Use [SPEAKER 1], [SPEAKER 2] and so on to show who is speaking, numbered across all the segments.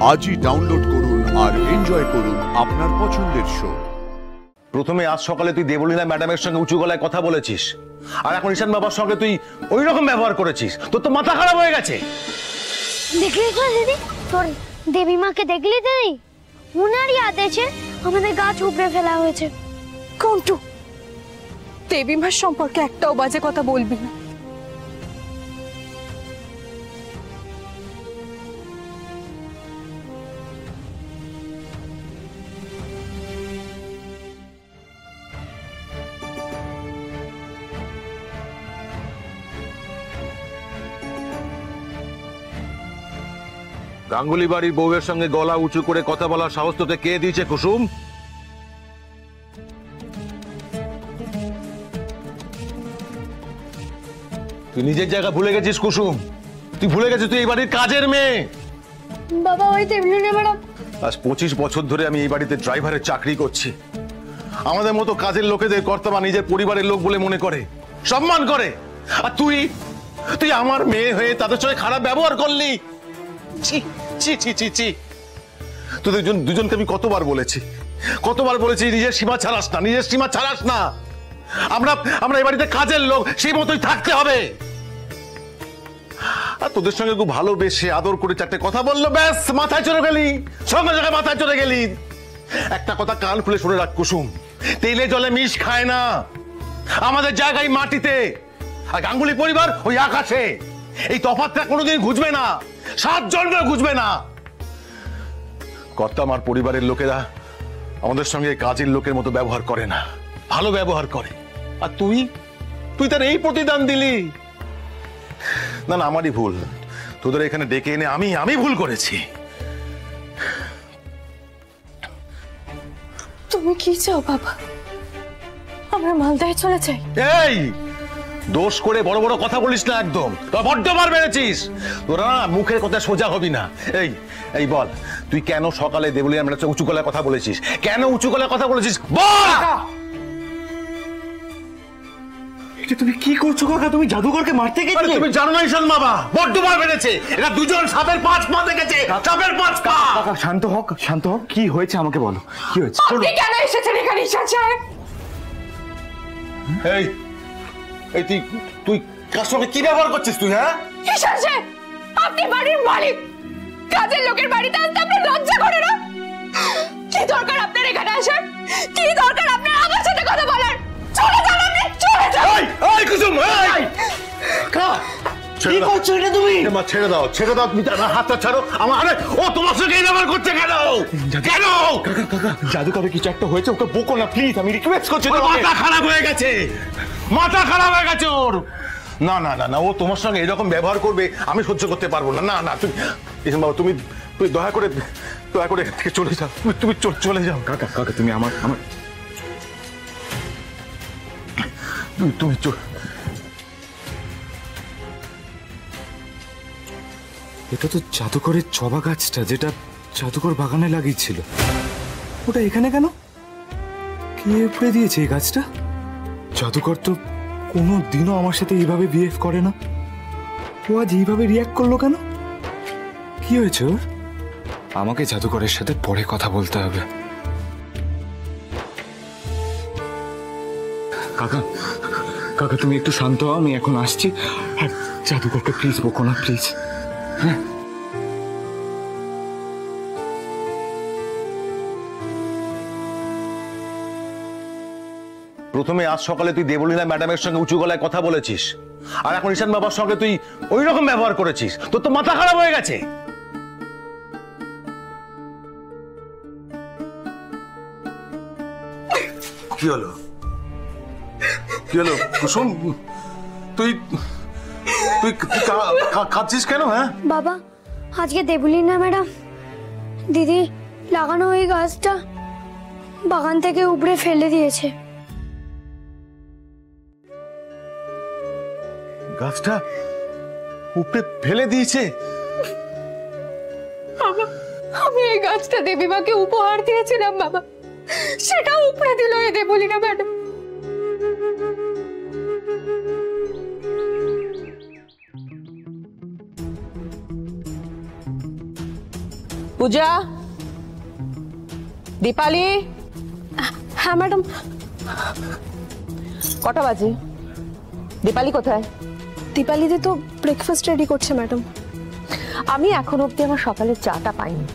[SPEAKER 1] আজই ডাউনলোড করুন আর এনজয় করুন আপনার পছন্দের শো।
[SPEAKER 2] প্রথমে আজ সকালে তুই দেবলীনা ম্যাডামের সঙ্গে উঁচু গলায় কথা বলেছিস, আর এখন ঈশান বাবার সঙ্গে তুই ওই রকম ব্যবহার করেছিস। তোর তো মাথা খারাপ হয়ে গেছে।
[SPEAKER 3] দেখলি তো দিদি, তোর দেবী মাকে দেখলি দিদি, ওনারই আদেশে আমাদের গাছ উপড়ে ফেলা হয়েছে।
[SPEAKER 4] কন্টু, দেবী মার সম্পর্কে একটাও বাজে কথা বলবি না।
[SPEAKER 2] গাঙ্গুলি বাড়ির বউয়ের সঙ্গে গলা উঁচু করে কথা বলার সাহস তোকে কে দিয়েছে কুসুম? তুই নিজের জায়গা ভুলে গেছিস কুসুম। তুই ভুলে গেছিস তুই এই বাড়ির কাজের মেয়ে।
[SPEAKER 3] বাবা ওই দেবলীনা ম্যাডাম,
[SPEAKER 2] আজ 25 বছর ধরে আমি এই বাড়িতে ড্রাইভারের চাকরি করছি। আমাদের মতো কাজের লোকেদের কর্তা বা নিজের পরিবারের লোক বলে মনে করে, সম্মান করে। আর তুই তুই আমার মেয়ে হয়ে তাদের সঙ্গে খারাপ ব্যবহার করলি। ছি ছি ছি ছি ছি। তোদের দুজনকে আমি কতবার বলেছি নিজের সীমা ছাড়াস না, নিজের সীমা ছাড়াস না। আমরা এই বাড়িতে কাজের লোক, সেই মতোই থাকতে হবে। আর তোদের সঙ্গে খুব ভালোবেসে আদর করে চারটে কথা বললো, ব্যাস মাথায় চড়ে গেলি, সঙ্গে সঙ্গে মাথায় চড়ে গেলি। একটা কথা কান খুলে শুনে রাখ কুসুম, তেলে জলে মিশ খায় না। আমাদের জায়গায় মাটিতে, আর গাঙ্গুলি পরিবার ওই আকাশে। এই তফাৎটা কোনোদিন ঘুচবে না, 7 জন্মেও ঘুচবে না। কর্তা আমার পরিবারের লোকেরা আমাদের সঙ্গে কাজের লোকের মতো ব্যবহার করে না, ভালো ব্যবহার করে। আর তুই তার এই প্রতিদান দিলি। না না, আমারই ভুল। তোদের এখানে ডেকে এনে আমি ভুল করেছি।
[SPEAKER 4] তুমি কি চাও বাবা? আমরা মালদায় চলে যাই?
[SPEAKER 2] এই দোষ করে বড় বড় কথা বলিস না, একদম বড্ড মার মেরেছিস। তোরা না মুখের কথা সোজা হবি না। এই বল, তুই কেন সকালে দেবলীনা ম্যাডামের উঁচু গলায় কথা বলেছিস? কেন উঁচু গলায় কথা বলেছিস বল।
[SPEAKER 5] তুমি কি করছো কাকা? তুমি জাদুকরকে মারতে গেছিলে?
[SPEAKER 2] তুমি জানো না ঈশান বাবা বড্ড মার মেরেছে। এরা দুজন সাপের 5 পা দেখেছে, সাপের 5 পা।
[SPEAKER 5] কাকা শান্ত হোক, কি হয়েছে আমাকে বলো, কি হয়েছে?
[SPEAKER 4] আপনি কেন এসেছেন এখানে ঈশান সাহেব?
[SPEAKER 2] এই তুই কার সঙ্গে কি ব্যবহার করছিস তুই? হ্যাঁ
[SPEAKER 4] ঈশান সাহেব, আপনি বাড়ির মালিক, কাজের লোকের বাড়িতে আসতে আপনার লজ্জা করে না? কি দরকার আপনার এখানে আসার? কি দরকার আপনার আমার সাথে কথা বলার? চলে যান আপনি, চলে যান।
[SPEAKER 2] এই কুসুম, এই
[SPEAKER 5] কি করছো এটা তুমি?
[SPEAKER 2] মা ছেড়ে দাও হাতটা ছাড়ো আমার। আরে ও তোমার সঙ্গে এই ব্যবহার করছে কেন?
[SPEAKER 5] কাকা জাদুকরে কিছু একটা হয়েছে, ওকে বকো না প্লিজ, আমি রিকোয়েস্ট করছি।
[SPEAKER 2] মাথা খারাপ হয়ে গেছে ওর। না ও তোমার সঙ্গে এরকম ব্যবহার করবে আমি সহ্য করতে পারবো না। না তুমি ঈশান বাবা, তুমি দয়া করে চলে যাও। তুমি চলে যাও।
[SPEAKER 5] কাকা তুমি আমার
[SPEAKER 2] তুমি
[SPEAKER 5] এটা তো জাদুকরের জবা গাছটা, যেটা জাদুকর বাগানে লাগিয়েছিল। ওটা এখানে কেন? কে উপড়ে দিয়েছে এই গাছটা? জাদুকর তো কোনো দিনও আমার সাথে এইভাবে বিহেভ করে না। ও আজ এইভাবে রিয়াক্ট করলো কেন? কি হয়েছে ওর? আমাকে জাদুকরের সাথে পরে কথা বলতে হবে। কাকা তুমি একটু শান্ত হও, আমি এখন আসছি। আর জাদুকরকে প্লিজ বকো না, প্লিজ। হ্যাঁ
[SPEAKER 2] প্রথমে আজ সকালে তুই দেবলীনা ম্যাডামের সঙ্গে উঁচু গলায় কথা বলেছিস, আর এখন ঈশান বাবার সঙ্গে তুই ওই রকম ব্যবহার করেছিস। তোর তো মাথা খারাপ হয়ে গেছে। কি হলো কুসুম? তুই কাঁদছিস কেন? হ্যাঁ
[SPEAKER 3] বাবা আজকে দেবলীনা ম্যাডাম দিদি লাগানো ওই গাছটা বাগান থেকে উপড়ে ফেলে দিয়েছে।
[SPEAKER 2] গাছটা উপড়ে ফেলে দিয়েছে?
[SPEAKER 4] আমি এই গাছটা দেবী মাকে উপহার দিয়েছিলাম বাবা, সেটা উপড়ে দিল এই দেবলীনা ম্যাডাম। পূজা, দীপালি।
[SPEAKER 3] হ্যাঁ ম্যাডাম।
[SPEAKER 4] কটা বাজে? দীপালি কোথায়?
[SPEAKER 3] দীপালিদি তো ব্রেকফাস্ট রেডি করছে ম্যাডাম।
[SPEAKER 4] আমি এখন অব্দি আমার সকালের চাটা পাইনি।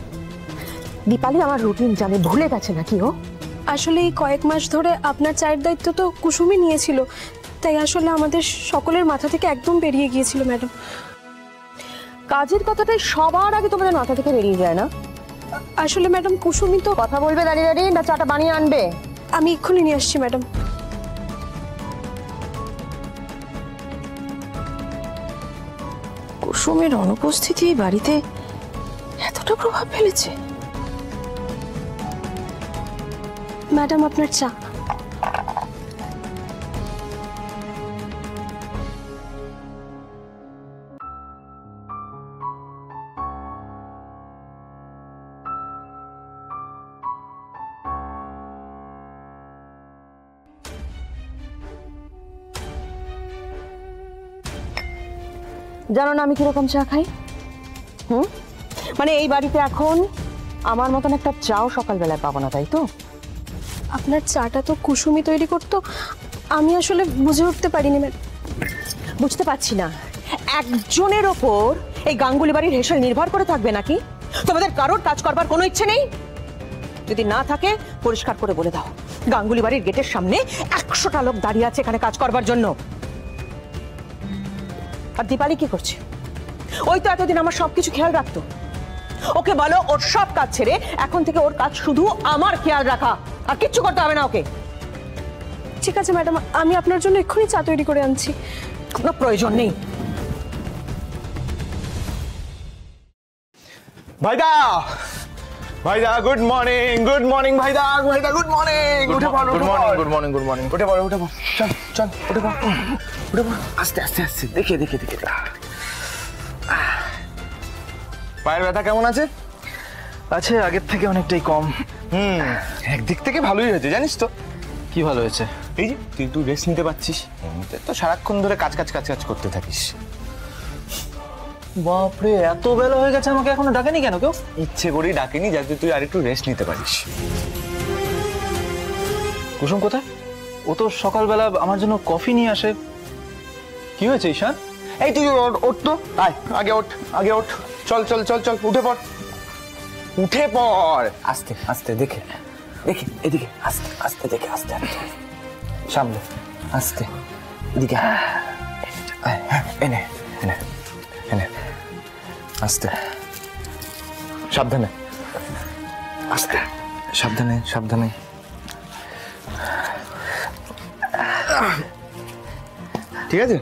[SPEAKER 4] দীপালি আমার রুটিন জানে, ভুলে গেছে নাকি ও?
[SPEAKER 3] আসলে এই কয়েক মাস ধরে আপনার চায়ের দায়িত্ব তো কুসুমই নিয়েছিল, তাই আসলে আমাদের সকলের মাথা থেকে একদম বেরিয়ে গিয়েছিল ম্যাডাম।
[SPEAKER 4] কাজের কথাটাই সবার আগে তোমাদের মাথা থেকে বেরিয়ে যায় না?
[SPEAKER 3] আসলে ম্যাডাম কুসুমই তো।
[SPEAKER 4] কথা বলবে দাঁড়িয়ে দাঁড়িয়ে, না চাটা বানিয়ে আনবে?
[SPEAKER 3] আমি এক্ষুনি নিয়ে আসছি ম্যাডাম।
[SPEAKER 4] কুসুমের অনুপস্থিতি এই বাড়িতে এতটা প্রভাব ফেলেছে?
[SPEAKER 3] ম্যাডাম আপনার চা।
[SPEAKER 4] জানো না আমি কিরকম চা খাই? মানে এই বাড়িতে এখন আমার মতন একটা চাও সকালবেলায় পাবো না, তাই তো?
[SPEAKER 3] আপনার চাটা তো কুসুমই তৈরি করতো, আমি আসলে বুঝে উঠতে পারিনি ম্যাডাম।
[SPEAKER 4] বুঝতে পারছি না, একজনের ওপর এই গাঙ্গুলি বাড়ির হেসেল নির্ভর করে থাকবে নাকি? তোমাদের কারোর কাজ করবার কোনো ইচ্ছে নেই? যদি না থাকে পরিষ্কার করে বলে দাও। গাঙ্গুলি বাড়ির গেটের সামনে 100টা লোক দাঁড়িয়ে আছে এখানে কাজ করবার জন্য। আর দীপালি কি করছে? ওই তো এতদিন আমার সবকিছু খেয়াল রাখতো। ওকে বলো ওর সব কাজ ছেড়ে এখন থেকে ওর কাজ শুধু আমার খেয়াল রাখা, আর কিচ্ছু করতে হবে না ওকে।
[SPEAKER 3] ঠিক আছে ম্যাডাম, আমি আপনার জন্য এক্ষুনি চা তৈরি করে আনছি।
[SPEAKER 4] কোনো প্রয়োজন নেই।
[SPEAKER 5] ভাইদা, ভাইদা গুড মর্নিং, গুড মর্নিং ভাইদা, ভাইদা গুড মর্নিং। উঠে পড়ো,
[SPEAKER 2] good morning, good morning, good morning.
[SPEAKER 5] উঠে পড়ো, উঠে পড়ো। চল চল, উঠে পড়ো, উঠে পড়ো। আস্তে আস্তে আস্তে, দেখে দেখে দেখে। পায়ের ব্যথা কেমন আছে?
[SPEAKER 6] আছে, আগের থেকে অনেকটাই কম।
[SPEAKER 5] একদিক থেকে ভালোই হয়েছে জানিস তো।
[SPEAKER 6] কি ভালো হয়েছে?
[SPEAKER 5] এই যে তুই একটু রেস্ট নিতে পারছিস, এমনিতে তো সারাক্ষণ ধরে কাজ কাজ কাজ কাজ করতে থাকিস।
[SPEAKER 6] বাপরে, এত বেলা হয়ে গেছে, আমাকে এখনো ডাকেনি কেন কেউ?
[SPEAKER 5] ইচ্ছে করেই ডাকেনি যাতে তুই আর একটু রেস্ট নিতে পারিস।
[SPEAKER 6] কুসুম কোথায়? ও তো সকালবেলা আমার জন্য কফি নিয়ে আসে। কি হয়েছে ঈশান?
[SPEAKER 5] এই তুই ওঠ তো, আয় আগে ওঠ, আগে ওঠ। চল চল চল চল, উঠে পড়, উঠে পড়। আস্তে আস্তে, দেখে দেখে, এদিকে আস্তে আস্তে, দেখে আস্তে আস্তে, সামনে আস্তে, এদিকে এনে এনে এনে, আস্তে, সাবধানে, আস্তে, সাবধানে সাবধানে। ঠিক আছে?